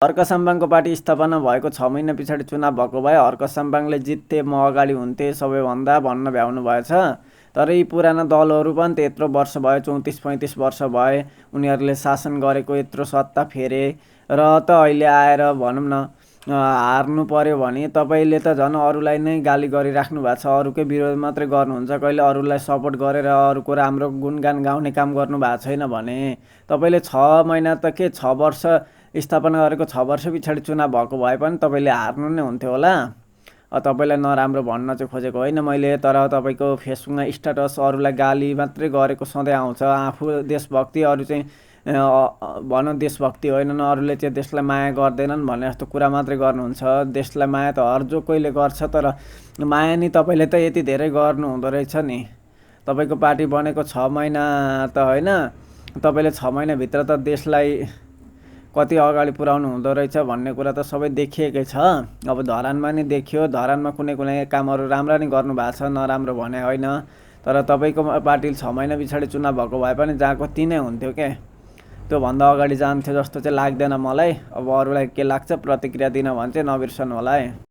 Harka साम्बाङको party स्थापना भएको 6 महिना पछाडि चुनाव भएको भए हर्क साम्बाङले जित्थे म अगाडि हुन्थे सबैभन्दा भन्न भ्याउनु भएछ। तर यी पुराना दलहरू पनि त्यत्रो वर्ष भयो, 34-35 वर्ष भए उनीहरूले शासन गरेको, यत्रो सत्ता फेरे र त अहिले आएर भनौँ न हार्नु पर्यो भने तपाईँले त झन् अरूलाई नै गाली गरिराख्नु भएको छ, अरूकै विरोध मात्रै गर्नुहुन्छ। कहिले अरूलाई सपोर्ट गरेर अरूको राम्रो गुणगान गाउने काम गर्नु भएको छैन भने तपाईँले 6 महिना त के 6 वर्ष स्थापना गरेको 6 वर्ष पछाडि चुनाव भएको भए पनि तपाईँले हार्नु नै हुन्थ्यो होला। तपाईँलाई नराम्रो भन्न चाहिँ खोजेको होइन मैले, तर तपाईँको फेसबुकमा स्ट्याटस अरूलाई गाली मात्रै गरेको सधैँ आउँछ। आफू देशभक्ति, अरू चाहिँ भनौँ देशभक्ति होइनन्, अरूले चाहिँ देशलाई माया गर्दैनन् भन्ने जस्तो कुरा मात्रै गर्नुहुन्छ। देशलाई माया त हर जो कोहीले गर्छ, तर माया नि तपाईँले त यति धेरै गर्नु हुँदो रहेछ नि। तपाईँको पार्टी बनेको 6 महिना त होइन, तपाईँले 6 महिनाभित्र त देशलाई कति अगाडि पुर्याउनु हुँदो रहेछ भन्ने कुरा त सबै देखिएकै छ। अब धरानमा नि देखियो, धरानमा कुनै कुनै कामहरू राम्रा नि गर्नुभएको छ, नराम्रो भने होइन। तर तपाईँको पार्टी 6 महिना पछाडि चुनाव भएको भए पनि जहाँको तिनै हुन्थ्यो के, त्योभन्दा अगाडि जान्थ्यो जस्तो चाहिँ लाग्दैन मलाई। अब अरूलाई के लाग्छ प्रतिक्रिया दिन भने चाहिँ नबिर्सनु होला है।